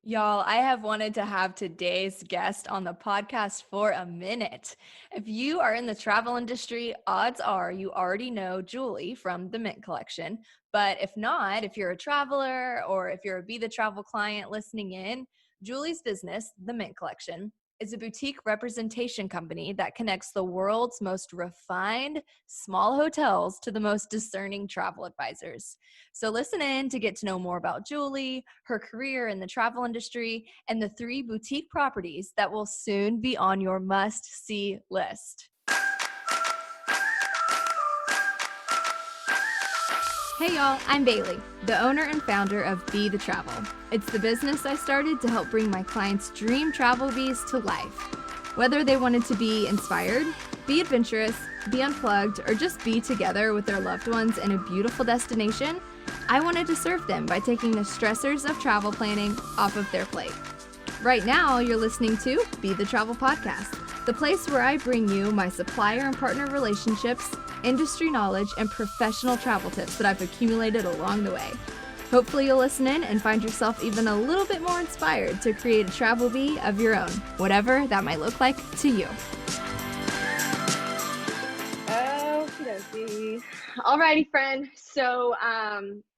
Y'all, I have wanted to have today's guest on the podcast for a minute. If you are in the travel industry, odds are you already know Julie from the Mint Collection. But if not, if you're a traveler or if you're a Be the Travel client listening in, Julie's business, the Mint Collection, is a boutique representation company that connects the world's most refined small hotels to the most discerning travel advisors. So listen in to get to know more about Julie, her career in the travel industry, and the 3 boutique properties that will soon be on your must-see list. Hey y'all, I'm Bailey, the owner and founder of Be the Travel. It's the business I started to help bring my clients' dream travel bees to life. Whether they wanted to be inspired, be adventurous, be unplugged, or just be together with their loved ones in a beautiful destination, I wanted to serve them by taking the stressors of travel planning off of their plate. Right now, you're listening to Be the Travel Podcast, the place where I bring you my supplier and partner relationships, industry knowledge, and professional travel tips that I've accumulated along the way. Hopefully you'll listen in and find yourself even a little bit more inspired to create a travel bee of your own, whatever that might look like to you. Okie dokie. Alrighty, friend. So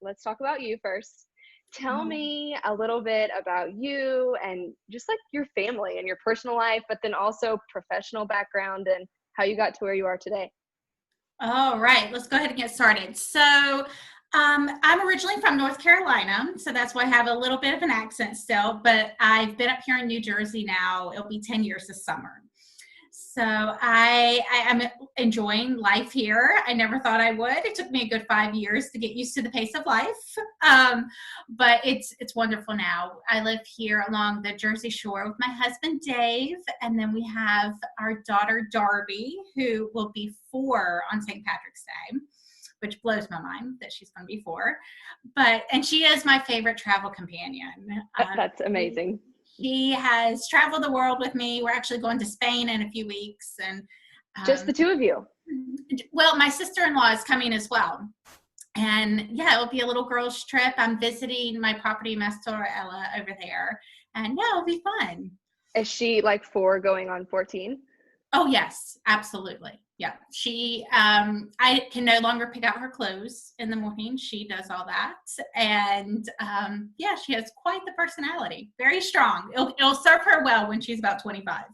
let's talk about you first. Tell me a little bit about you and just like your family and your personal life, but then also professional background and how you got to where you are today. All right, let's go ahead and get started. So I'm originally from North Carolina, so that's why I have a little bit of an accent still, but I've been up here in New Jersey now. It'll be 10 years this summer. So I am enjoying life here. I never thought I would. It took me a good 5 years to get used to the pace of life, but it's wonderful now. I live here along the Jersey Shore with my husband, Dave, and then we have our daughter, Darby, who will be 4 on St. Patrick's Day, which blows my mind that she's going to be 4. And she is my favorite travel companion. That's amazing. He has traveled the world with me. We're actually going to Spain in a few weeks. And just the 2 of you? Well, my sister-in-law is coming as well. And yeah, it'll be a little girls trip. I'm visiting my property Mastora Ella over there. And yeah, it'll be fun. Is she like 4 going on 14? Oh, yes, absolutely. Yeah. I can no longer pick out her clothes in the morning. She does all that. And yeah, she has quite the personality. Very strong. It'll serve her well when she's about 25.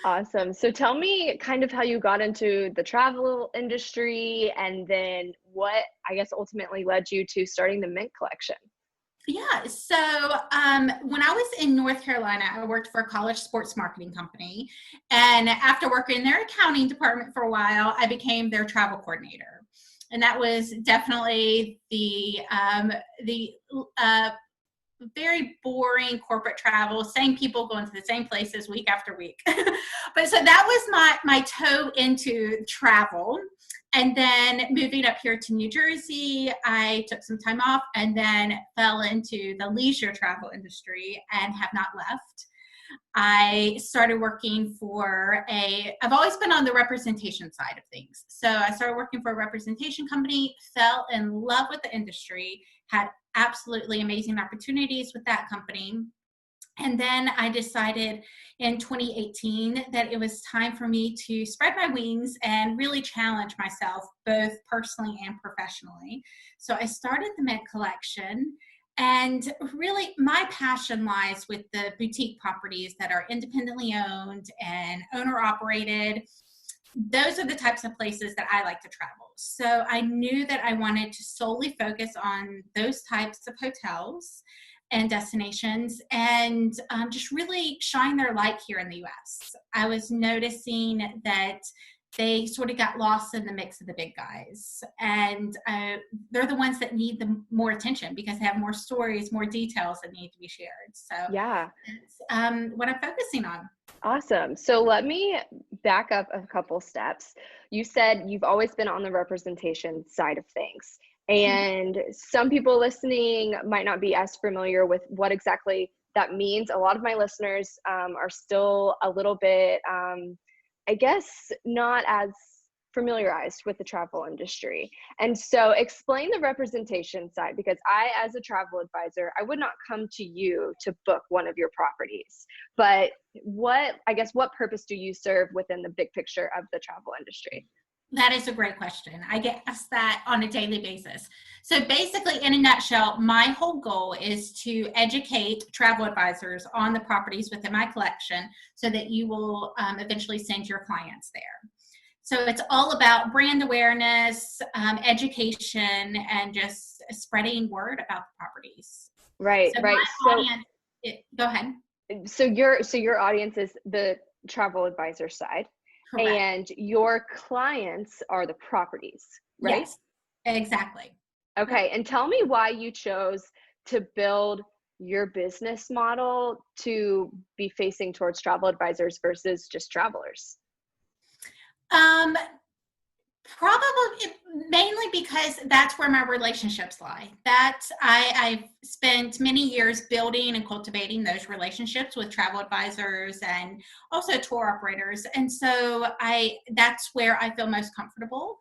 Awesome. So tell me kind of how you got into the travel industry and then what I guess ultimately led you to starting the Mint Collection. Yeah. So when I was in North Carolina, I worked for a college sports marketing company. And after working in their accounting department for a while, I became their travel coordinator. And that was definitely the very boring corporate travel, same people going to the same places week after week. But so that was my toe into travel. And then moving up here to New Jersey, I took some time off and then fell into the leisure travel industry and have not left. I started working I've always been on the representation side of things. So I started working for a representation company, fell in love with the industry, had absolutely amazing opportunities with that company. And then I decided in 2018 that it was time for me to spread my wings and really challenge myself, both personally and professionally. So I started the Mint Collection. And really, my passion lies with the boutique properties that are independently owned and owner operated. Those are the types of places that I like to travel. So I knew that I wanted to solely focus on those types of hotels and destinations and just really shine their light here in the US. I was noticing that they sort of got lost in the mix of the big guys. And they're the ones that need the more attention because they have more stories, more details that need to be shared. So yeah, that's what I'm focusing on. Awesome. So let me back up a couple steps. You said you've always been on the representation side of things. And some people listening might not be as familiar with what exactly that means. A lot of my listeners are still a little bit, I guess, not as familiarized with the travel industry. And so explain the representation side, because I, as a travel advisor, I would not come to you to book one of your properties. But what purpose do you serve within the big picture of the travel industry? That is a great question. I get asked that on a daily basis. So basically, in a nutshell, my whole goal is to educate travel advisors on the properties within my collection so that you will eventually send your clients there. So it's all about brand awareness, education, and just spreading word about the properties. Right, So right. my audience, go ahead. So your audience is the travel advisor side. Correct. And your clients are the properties, right? Yes, exactly. Okay. And tell me why you chose to build your business model to be facing towards travel advisors versus just travelers. Probably mainly because that's where my relationships lie. I've spent many years building and cultivating those relationships with travel advisors and also tour operators. And so that's where I feel most comfortable.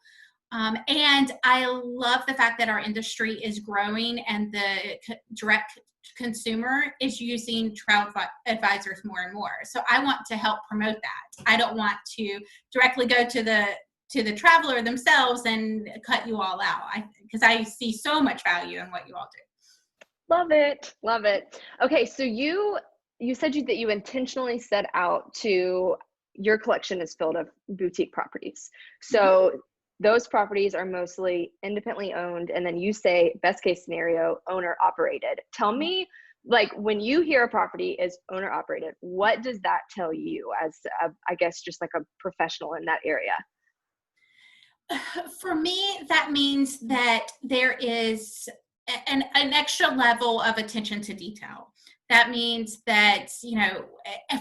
And I love the fact that our industry is growing and the direct consumer is using travel advisors more and more. So I want to help promote that. I don't want to directly go to the traveler themselves and cut you all out, because I see so much value in what you all do. Love it. Love it. Okay. So you said that you intentionally set out to, your collection is filled of boutique properties. So those properties are mostly independently owned. And then you say best case scenario, owner operated. Tell me, like, when you hear a property is owner operated, what does that tell you as I guess just like a professional in that area? For me, that means that there is an extra level of attention to detail. That means that,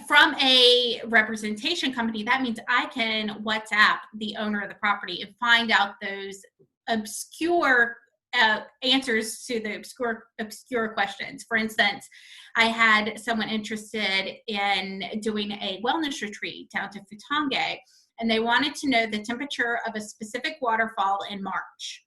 from a representation company, that means I can WhatsApp the owner of the property and find out those obscure answers to the obscure questions. For instance, I had someone interested in doing a wellness retreat down to Futonge, and they wanted to know the temperature of a specific waterfall in March.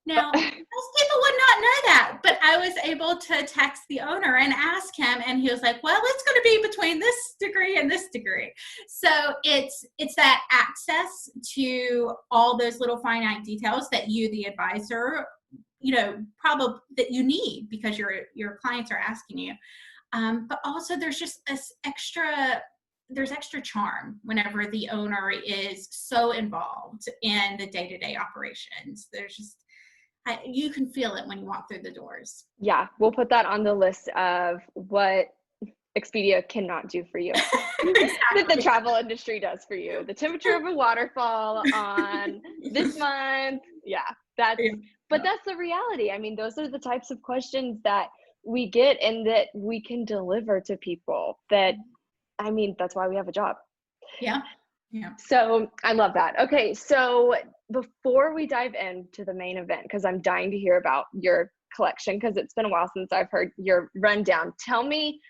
Now, most people would not know that, but I was able to text the owner and ask him, and he was like, well, it's going to be between this degree and this degree. So it's that access to all those little finite details that you, the advisor, probably that you need because your clients are asking you. But also there's just this extra charm whenever the owner is so involved in the day-to-day operations. There's just, you can feel it when you walk through the doors. Yeah, we'll put that on the list of what Expedia cannot do for you. That the travel industry does for you. The temperature of a waterfall on this month. Yeah, that's the reality. I mean, those are the types of questions that we get and that we can deliver to people. That's why we have a job. Yeah. Yeah. So I love that. Okay. So before we dive into the main event, because I'm dying to hear about your collection, because it's been a while since I've heard your rundown. Tell me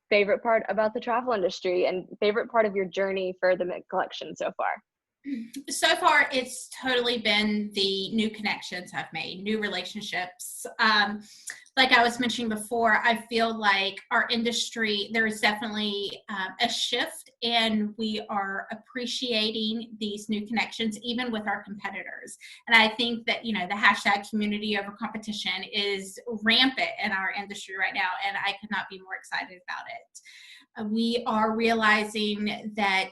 favorite part about the travel industry and favorite part of your journey for the Mint collection so far. So far, it's totally been the new connections I've made, new relationships. Like I was mentioning before, I feel like our industry, there is definitely a shift, and we are appreciating these new connections, even with our competitors. And I think that, the hashtag community over competition is rampant in our industry right now, and I could not be more excited about it. We are realizing that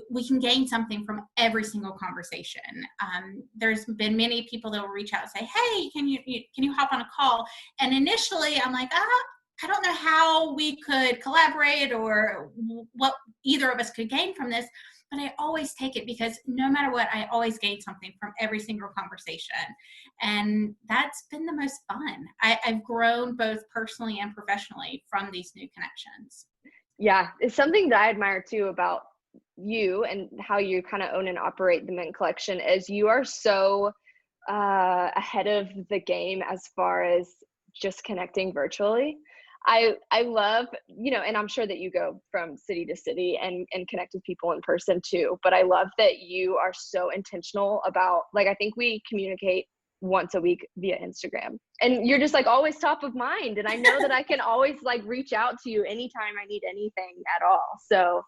we can gain something from every single conversation. There's been many people that will reach out and say, hey, can you hop on a call? And initially I'm like, I don't know how we could collaborate or what either of us could gain from this, but I always take it because no matter what, I always gain something from every single conversation. And that's been the most fun. I've grown both personally and professionally from these new connections. Yeah, it's something that I admire too about you and how you kind of own and operate the Mint collection is you are so ahead of the game as far as just connecting virtually. I love, and I'm sure that you go from city to city and connect with people in person too, but I love that you are so intentional about, like, I think we communicate once a week via Instagram, and you're just like always top of mind. And I know that I can always like reach out to you anytime I need anything at all. So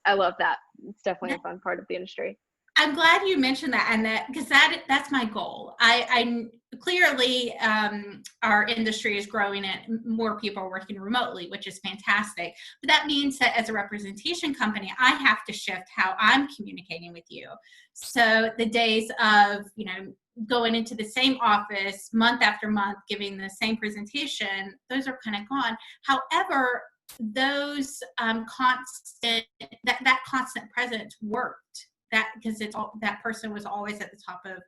I love that. It's definitely a fun part of the industry. I'm glad you mentioned that, and because that's my goal. I clearly our industry is growing and more people are working remotely, which is fantastic. But that means that as a representation company, I have to shift how I'm communicating with you. So the days of going into the same office month after month, giving the same presentation, those are kind of gone. However, those constant presence worked. That because that person was always at the top of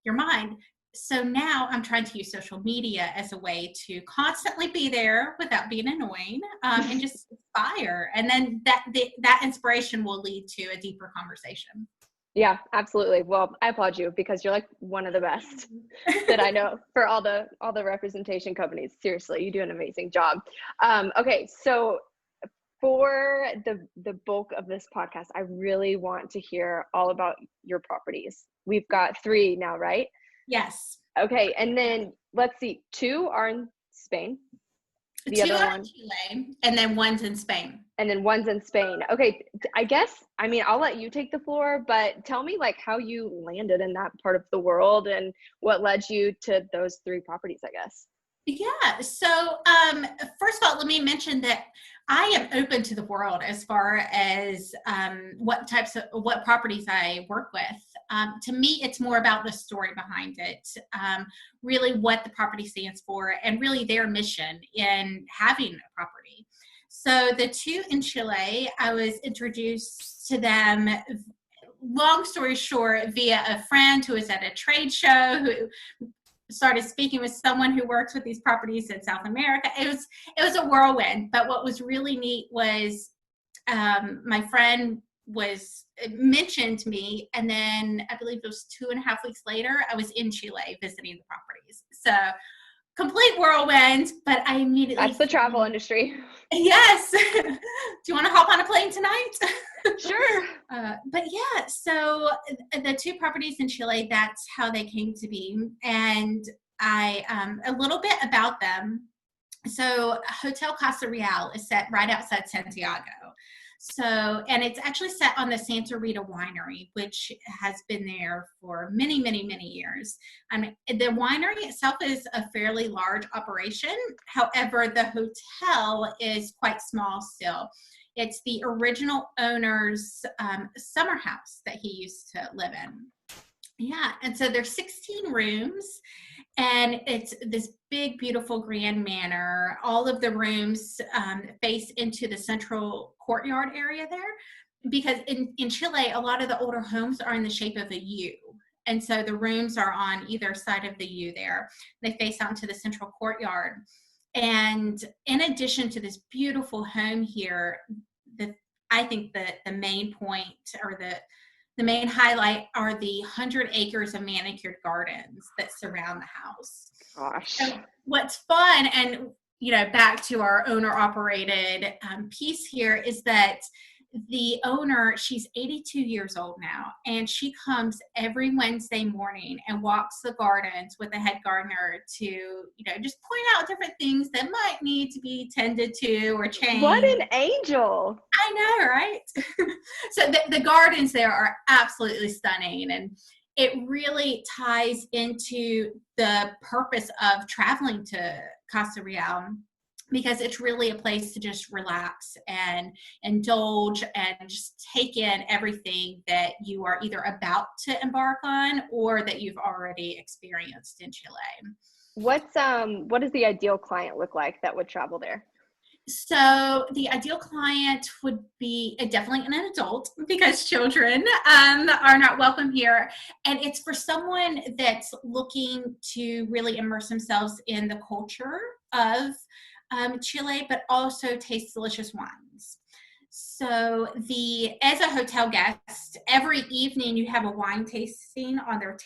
your mind. So now I'm trying to use social media as a way to constantly be there without being annoying, and just inspire. And then that inspiration will lead to a deeper conversation. Yeah, absolutely. Well, I applaud you because you're like one of the best that I know for all the representation companies. Seriously, you do an amazing job. Okay, so for the bulk of this podcast, I really want to hear all about your properties. We've got 3 now, right? Yes. Okay, and then let's see, 2 are in Spain. The 2 other are one, in Chile, and then 1's in Spain. and then 1's in Spain. Okay, I mean, I'll let you take the floor, but tell me like how you landed in that part of the world and what led you to those 3 properties, I guess. Yeah. So, first of all, let me mention that I am open to the world as far as what properties I work with. To me, it's more about the story behind it, really what the property stands for, and really their mission in having a property. So the 2 in Chile, I was introduced to them, long story short, via a friend who was at a trade show who started speaking with someone who works with these properties in South America. It was a whirlwind, but what was really neat was my friend mentioned me, and then I believe it was 2.5 weeks later, I was in Chile visiting the properties. So complete whirlwind, but I immediately— That's the travel industry. Yes. Do you want to hop on a plane tonight? Sure. But yeah, so the 2 properties in Chile, that's how they came to be. And a little bit about them. So Hotel Casa Real is set right outside Santiago. So, and it's actually set on the Santa Rita winery, which has been there for many, many, many years. The winery itself is a fairly large operation. However, the hotel is quite small still. It's the original owner's summer house that he used to live in. Yeah, and so there's 16 rooms, and it's this big, beautiful grand manor. All of the rooms face into the central courtyard area there, because in Chile, a lot of the older homes are in the shape of a U. And so the rooms are on either side of the U there. They face out into the central courtyard. And in addition to this beautiful home here, I think that the main point, or the main highlight, are the 100 acres of manicured gardens that surround the house. Gosh. So what's fun, and back to our owner-operated piece here, is that the owner, she's 82 years old now, and she comes every Wednesday morning and walks the gardens with the head gardener to, just point out different things that might need to be tended to or changed. What an angel. I know, right? So the gardens there are absolutely stunning, and it really ties into the purpose of traveling to Casa Real, because it's really a place to just relax and indulge and just take in everything that you are either about to embark on or that you've already experienced in Chile. What does the ideal client look like that would travel there? So the ideal client would be definitely an adult, because children are not welcome here. And it's for someone that's looking to really immerse themselves in the culture of Chile, but also taste delicious wines. So as a hotel guest, every evening you have a wine tasting on their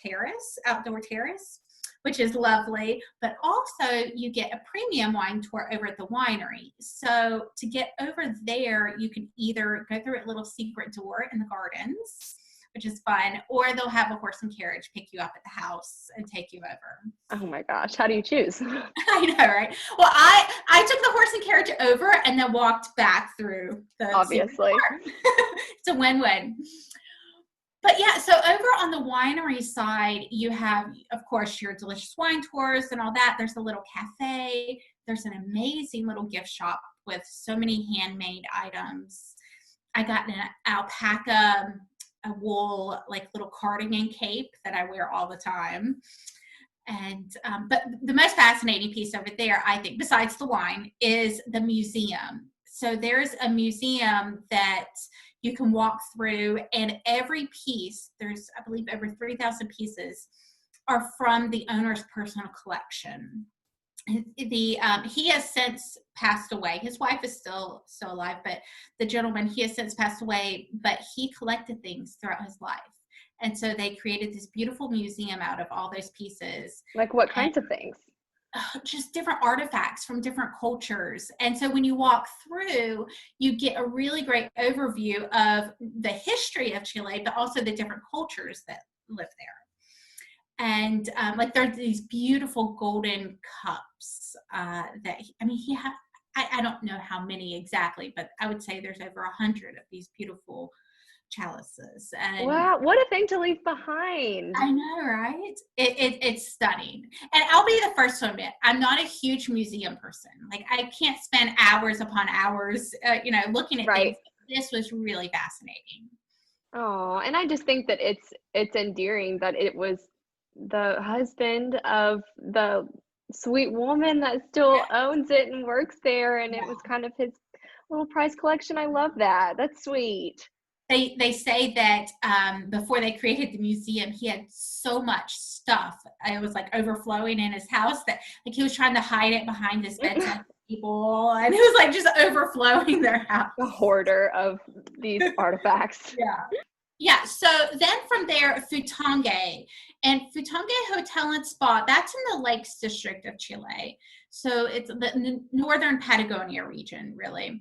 outdoor terrace, which is lovely. But also you get a premium wine tour over at the winery. So to get over there, you can either go through a little secret door in the gardens, which is fun, or they'll have a horse and carriage pick you up at the house and take you over. Oh my gosh, how do you choose? I know, right? Well, I took the horse and carriage over and then walked back through the Obviously. It's a win-win. But yeah, so over on the winery side, you have, of course, your delicious wine tours and all that. There's a little cafe. There's an amazing little gift shop with so many handmade items. I got an alpaca, a wool, like little cardigan cape that I wear all the time. And, but the most fascinating piece over there, I think, besides the wine, is the museum. So there's a museum that you can walk through, and every piece, there's, I believe, over 3,000 pieces, are from the owner's personal collection. He has since passed away. His wife is still alive, but the gentleman, he has since passed away, but he collected things throughout his life. And so they created this beautiful museum out of all those pieces. Like what kinds of things? Just different artifacts from different cultures. And so when you walk through, you get a really great overview of the history of Chile, but also the different cultures that live there. And like there are these beautiful golden cups that, I mean, he had, I don't know how many exactly, but I would say there's over 100 of these beautiful chalices. And wow, what a thing to leave behind. I know, right? It's stunning. And I'll be the first to admit, I'm not a huge museum person. Like I can't spend hours upon hours, looking at things. This was really fascinating. Oh, and I just think that it's endearing that it was the husband of the sweet woman that still owns it and works there, and it was kind of his little prize collection. I love that. That's sweet. They say that before they created the museum, he had so much stuff. It was like overflowing in his house that like he was trying to hide it behind his bedside table, and it was like just overflowing their house. A hoarder of these artifacts. Yeah. So then from there, Futongue. And Futongue Hotel and Spa, that's in the Lakes District of Chile. So it's the northern Patagonia region, really.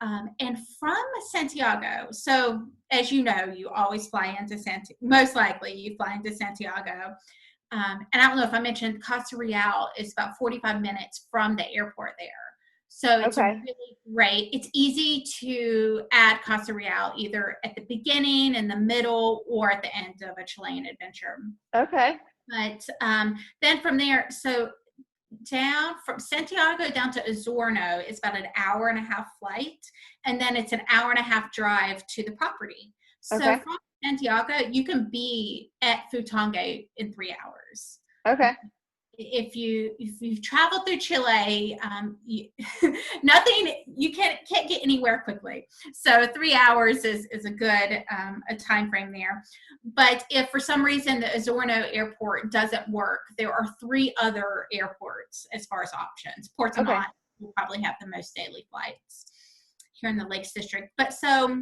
And from Santiago, so as you know, you always fly into most likely you fly into Santiago. And I don't know if I mentioned Casa Real is about 45 minutes from the airport there. So it's really great. It's easy to add Casa Real either at the beginning, in the middle, or at the end of a Chilean adventure. Okay. But then from there, so down from Santiago down to Osorno is about an hour and a half flight, and then it's an hour and a half drive to the property. So from Santiago, you can be at Futongue in 3 hours. Okay. If you've traveled through Chile, you can't get anywhere quickly. So 3 hours is a good a time frame there. But if for some reason the Osorno airport doesn't work, there are 3 other airports as far as options. Porto Montt will probably have the most daily flights here in the Lakes District. But so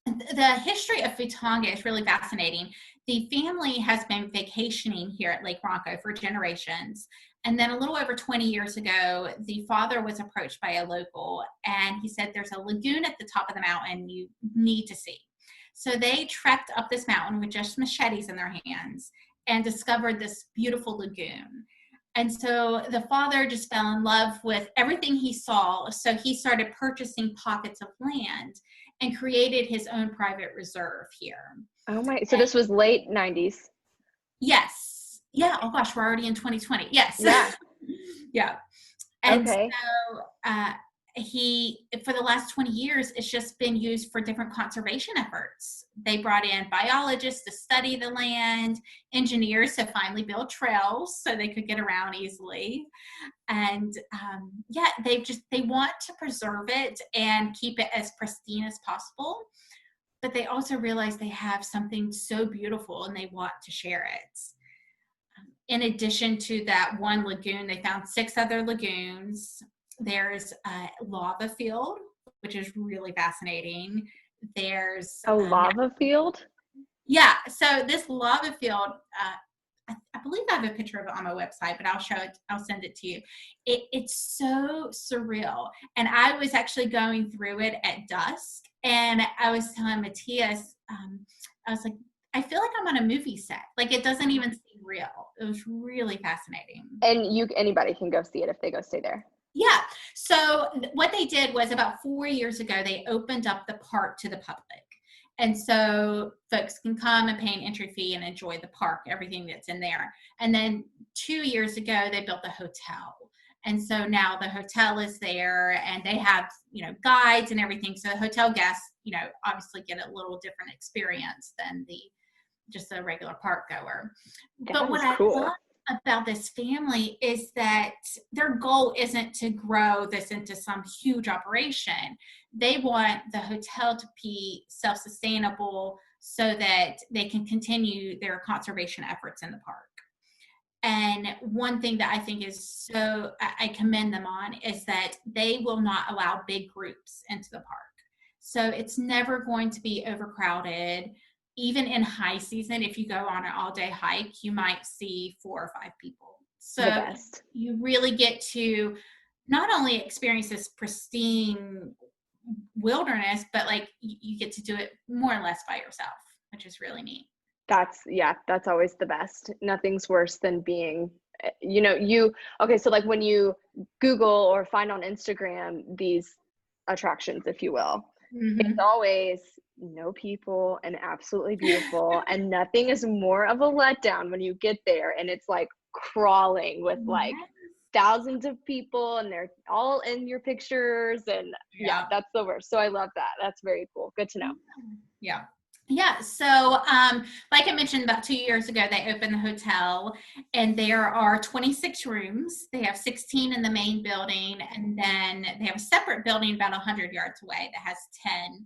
the history of Futongue is really fascinating. The family has been vacationing here at Lake Ronco for generations. And then a little over 20 years ago, the father was approached by a local, and he said, there's a lagoon at the top of the mountain you need to see. So they trekked up this mountain with just machetes in their hands and discovered this beautiful lagoon. And so the father just fell in love with everything he saw. So he started purchasing pockets of land and created his own private reserve here. Oh my, so this was late 90s. Yes. Yeah. Oh gosh, we're already in 2020. Yes. Yeah. Yeah. And so he, for the last 20 years, it's just been used for different conservation efforts. They brought in biologists to study the land, engineers to finally build trails so they could get around easily. And they want to preserve it and keep it as pristine as possible. But they also realize they have something so beautiful and they want to share it. In addition to that one lagoon, they found 6 other lagoons. There's a lava field, which is really fascinating. There's a lava field? Yeah. So this lava field, I believe I have a picture of it on my website, but I'll show it. I'll send it to you. It's so surreal. And I was actually going through it at dusk, and I was telling Matthias, I was like, I feel like I'm on a movie set. Like, it doesn't even seem real. It was really fascinating. And anybody can go see it if they go stay there. Yeah. So what they did was about 4 years ago, they opened up the park to the public. And so folks can come and pay an entry fee and enjoy the park, everything that's in there. And then 2 years ago, they built a hotel. And so now the hotel is there, and they have, guides and everything. So hotel guests, obviously get a little different experience than just a regular park goer. But what I love about this family is that their goal isn't to grow this into some huge operation. They want the hotel to be self-sustainable so that they can continue their conservation efforts in the park. And one thing that I think is I commend them on is that they will not allow big groups into the park. So it's never going to be overcrowded. Even in high season, if you go on an all-day hike, you might see 4 or 5 people. So you really get to not only experience this pristine wilderness, but like you get to do it more or less by yourself, which is really neat. That's always the best. Nothing's worse than being, so like when you Google or find on Instagram these attractions, if you will, it's always no people and absolutely beautiful. And nothing is more of a letdown when you get there and it's like crawling with like thousands of people and they're all in your pictures. And that's the worst. So I love that. That's very cool. Good to know. Yeah. Yeah. So, like I mentioned, about 2 years ago, they opened the hotel, and there are 26 rooms. They have 16 in the main building, and then they have a separate building about 100 yards away that has 10.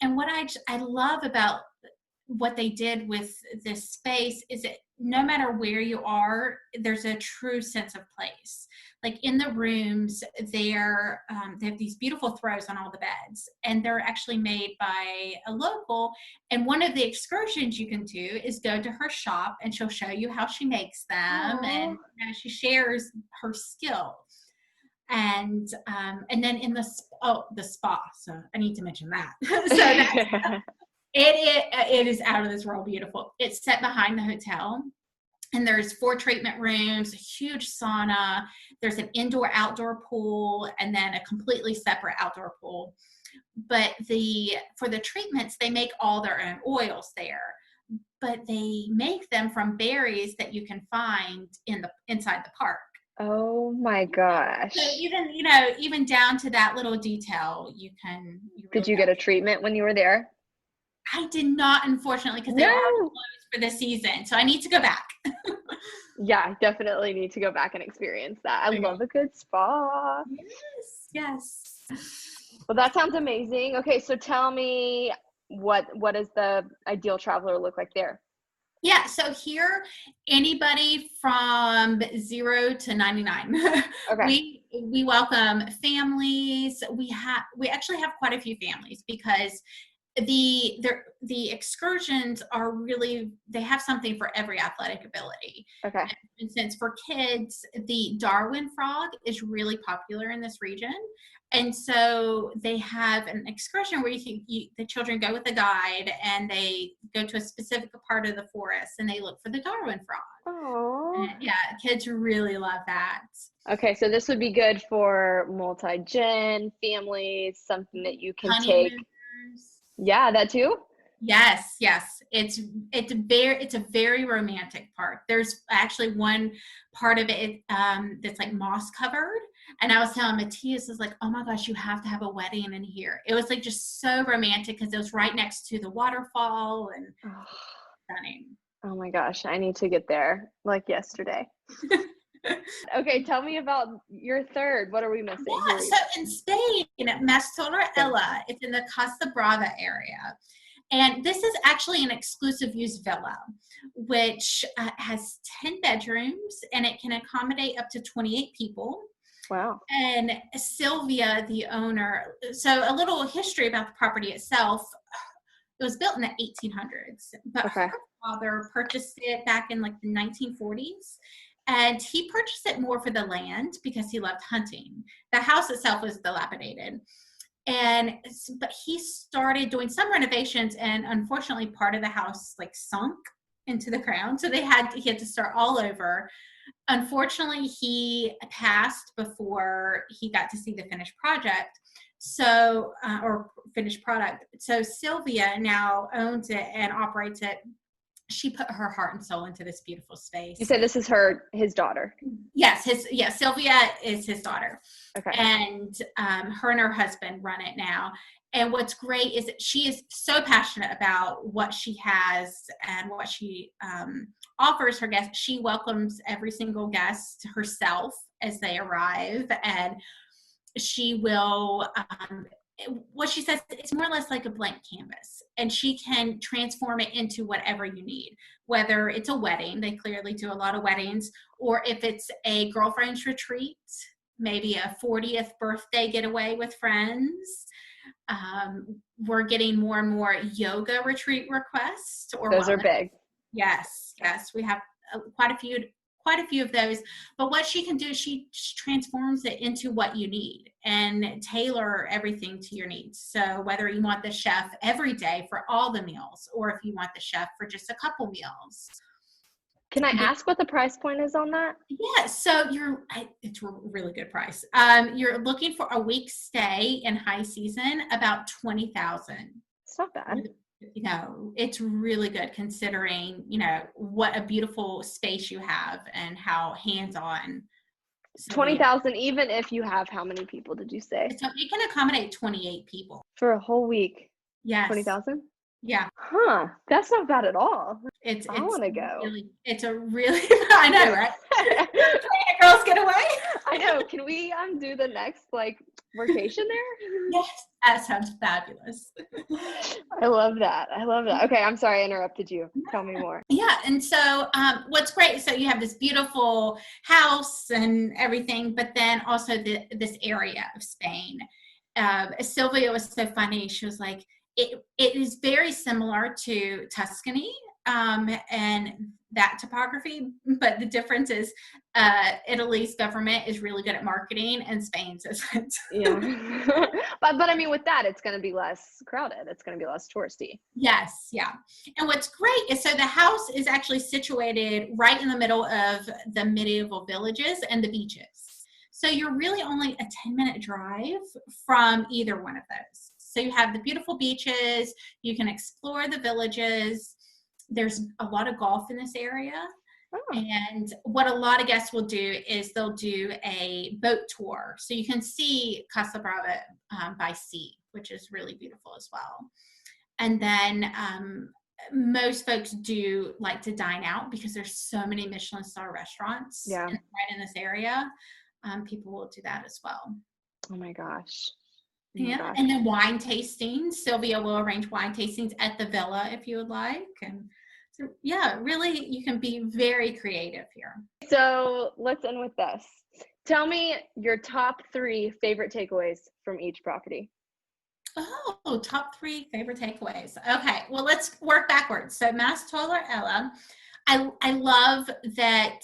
And what I love about what they did with this space is that no matter where you are, there's a true sense of place. Like in the rooms, they have these beautiful throws on all the beds, and they're actually made by a local. And one of the excursions you can do is go to her shop, and she'll show you how she makes them. Aww. And she shares her skill. And then in the spa. So I need to mention that. So it is out of this world beautiful. It's set behind the hotel, and there's 4 treatment rooms, a huge sauna. There's an indoor-outdoor pool, and then a completely separate outdoor pool. But for the treatments, they make all their own oils there, but they make them from berries that you can find inside the park. Oh my gosh. So even down to that little detail, Did you get a treatment when you were there? I did not, unfortunately, because they were closed for the season. So I need to go back. Yeah, I definitely need to go back and experience that. I love a good spa. Yes. Well, that sounds amazing. Okay, so tell me what does the ideal traveler look like there? Yeah, so here, anybody from 0 to 99. Okay. We welcome families. We actually have quite a few families because the excursions are really, they have something for every athletic ability. Okay. For instance, for kids, the Darwin frog is really popular in this region. And so they have an excursion where the children go with a guide, and they go to a specific part of the forest and they look for the Darwin frog. Oh, yeah, kids really love that. Okay, so this would be good for multi-gen families, something that you can take. Yeah, that too. Yes. It's a very romantic park. There's actually one part of it that's like moss covered. And I was telling Matthias, is like, oh my gosh, you have to have a wedding in here. It was like just so romantic because it was right next to the waterfall and stunning. Oh my gosh, I need to get there like yesterday. Okay, tell me about your third. What are we missing? Yeah, so in Spain, Mastorella, it's in the Costa Brava area. And this is actually an exclusive use villa, which has 10 bedrooms, and it can accommodate up to 28 people. Wow. And Sylvia, the owner, so a little history about the property itself. It was built in the 1800s, but her father purchased it back in like the 1940s. And he purchased it more for the land because he loved hunting. The house itself was dilapidated. But he started doing some renovations, and unfortunately part of the house like sunk into the ground. So he had to start all over. Unfortunately, he passed before he got to see the finished project. So, or finished product. So Sylvia now owns it and operates it. She put her heart and soul into this beautiful space. You said this is his daughter. Yes, Sylvia is his daughter. Okay. And her and her husband run it now. And what's great is that she is so passionate about what she has and what she offers her guests. She welcomes every single guest herself as they arrive, and she will what she says, it's more or less like a blank canvas, and she can transform it into whatever you need, whether it's a wedding. They clearly do a lot of weddings, or if it's a girlfriend's retreat, maybe a 40th birthday getaway with friends. We're getting more and more yoga retreat requests. Or those are big. Yes, we have quite a few of those. But what she can do, she transforms it into what you need and tailor everything to your needs. So whether you want the chef every day for all the meals, or if you want the chef for just a couple meals. Can I ask what the price point is on that? Yeah, so it's a really good price. You're looking for a week stay in high season, about $20,000. It's not bad. It's really good considering, what a beautiful space you have and how hands-on. 20,000, even if you have, how many people did you say? So it can accommodate 28 people. For a whole week? Yes. 20,000? Yeah. Huh. That's not bad at all. I want to go. It's a really, I know, right? Girls get away. I know. Can we do the next vacation there? Yes. That sounds fabulous. I love that. Okay. I'm sorry I interrupted you. Tell me more. Yeah. And so what's great, so you have this beautiful house and everything, but then also this area of Spain. Sylvia was so funny. She was like, it is very similar to Tuscany and that topography, but the difference is Italy's government is really good at marketing and Spain's isn't. Yeah. but I mean, with that, it's going to be less crowded. It's going to be less touristy. Yes, yeah. And what's great is, so the house is actually situated right in the middle of the medieval villages and the beaches. So you're really only a 10-minute drive from either one of those. So you have the beautiful beaches, you can explore the villages. There's a lot of golf in this area. Oh. And what a lot of guests will do is they'll do a boat tour. So you can see Casa Brava by sea, which is really beautiful as well. And then most folks do like to dine out because there's so many Michelin star restaurants right in this area. People will do that as well. Oh my gosh. Yeah, and then wine tastings. Sylvia will arrange wine tastings at the villa if you would like. And so, yeah, really, you can be very creative here. So let's end with this. Tell me your top 3 favorite takeaways from each property. Oh, top 3 favorite takeaways. Okay, well, let's work backwards. So Mas Ella, I love that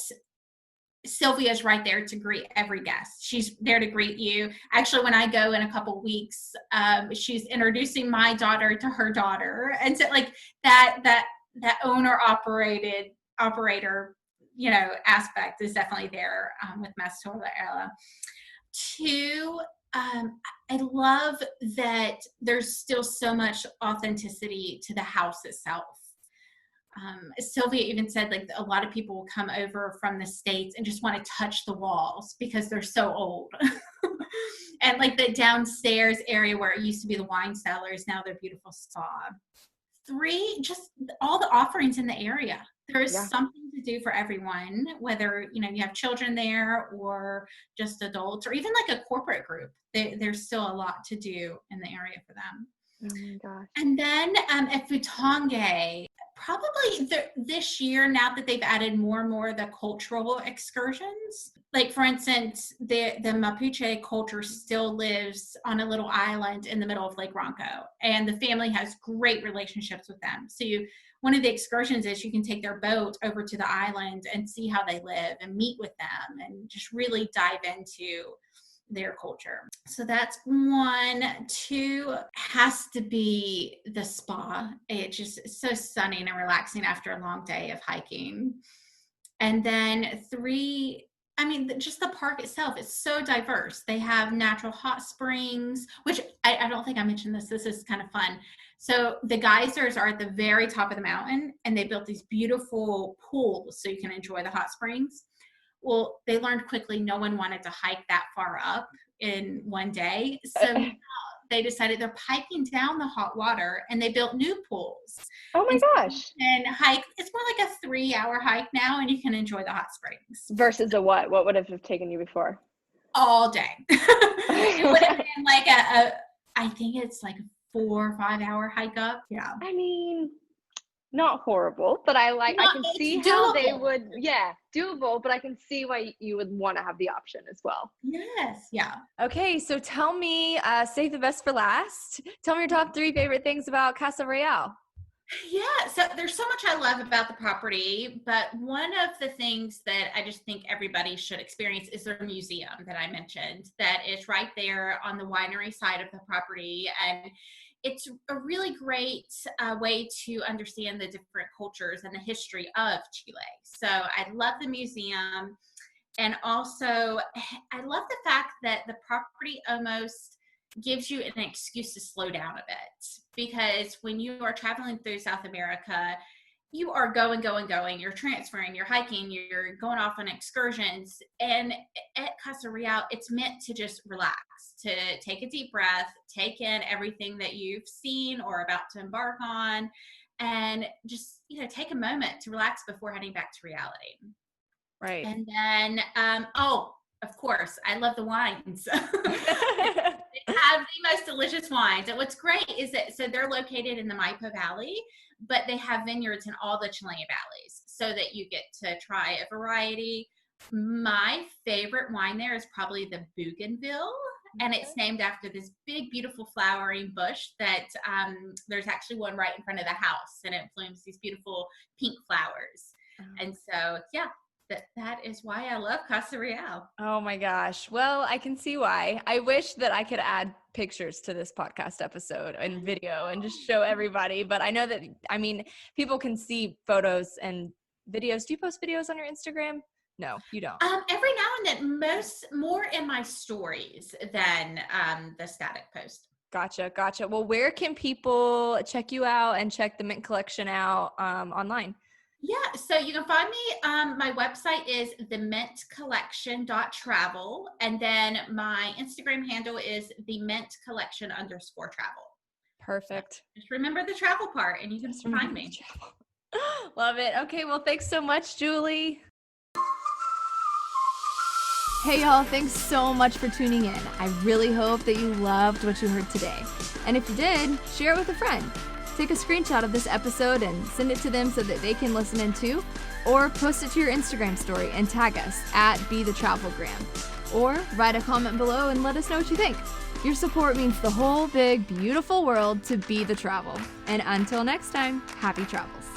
Sylvia's right there to greet every guest. She's there to greet you. Actually, when I go in a couple weeks, she's introducing my daughter to her daughter. And so that owner operator, aspect is definitely there with Mas Ella. 2, I love that there's still so much authenticity to the house itself. Sylvia even said a lot of people will come over from the States and just want to touch the walls because they're so old. And the downstairs area where it used to be the wine cellars, now they're beautiful spa. 3, just all the offerings in the area. There is something to do for everyone, whether you have children there or just adults or even a corporate group. There's still a lot to do in the area for them. Oh my gosh. And then at Futongue, probably this year, now that they've added more and more of the cultural excursions, like for instance, the Mapuche culture still lives on a little island in the middle of Lake Ronco, and the family has great relationships with them. So one of the excursions is you can take their boat over to the island and see how they live and meet with them and just really dive into their culture. So that's one. Two has to be the spa. It just is so stunning and relaxing after a long day of hiking. And then three, I mean, just the park itself is so diverse. They have natural hot springs, which I don't think I mentioned this. This is kind of fun. So the geysers are at the very top of the mountain, and they built these beautiful pools so you can enjoy the hot springs. Well, they learned quickly no one wanted to hike that far up in one day. So they decided they're piping down the hot water, and they built new pools. Oh my gosh. And hike, it's more like a 3-hour hike now, and you can enjoy the hot springs. Versus a what? What would have taken you before? All day. It would have been like I think it's like a 4 or 5 hour hike up. Yeah. I mean, not horrible, but I can see how they would, doable, but I can see why you would want to have the option as well. Yes. Yeah. Okay, so tell me, save the best for last. Tell me your top 3 favorite things about Casa Real. Yeah, so there's so much I love about the property, but one of the things that I just think everybody should experience is their museum that I mentioned, that is right there on the winery side of the property. And it's a really great way to understand the different cultures and the history of Chile. So I love the museum. And also, I love the fact that the property almost gives you an excuse to slow down a bit, because when you are traveling through South America, you are going, you're transferring, you're hiking, you're going off on excursions. And at Casa Real, it's meant to just relax, to take a deep breath, take in everything that you've seen or about to embark on, and just, take a moment to relax before heading back to reality. Right. And then, of course, I love the wines. They have the most delicious wines. And what's great is that, so they're located in the Maipo Valley, but they have vineyards in all the Chilean valleys so that you get to try a variety. My favorite wine there is probably the Bougainville, and it's named after this big, beautiful flowering bush that there's actually one right in front of the house, and it blooms these beautiful pink flowers. And so, yeah. That is why I love Casa Real. Oh my gosh. Well, I can see why. I wish that I could add pictures to this podcast episode and video and just show everybody. But I know that, people can see photos and videos. Do you post videos on your Instagram? No, you don't. Every now and then, more in my stories than the static post. Gotcha. Well, where can people check you out and check the Mint Collection out online? Yeah, so you can find me, my website is themintcollection.travel, and then my Instagram handle is themintcollection_travel. Perfect. So just remember the travel part, and you can find me. Love it. Okay, well, thanks so much, Julie. Hey y'all, thanks so much for tuning in. I really hope that you loved what you heard today. And if you did, share it with a friend. Take a screenshot of this episode and send it to them so that they can listen in too, or post it to your Instagram story and tag us at BeTheTravelgram, or write a comment below and let us know what you think. Your support means the whole big, beautiful world to Be The Travel. And until next time, happy travels.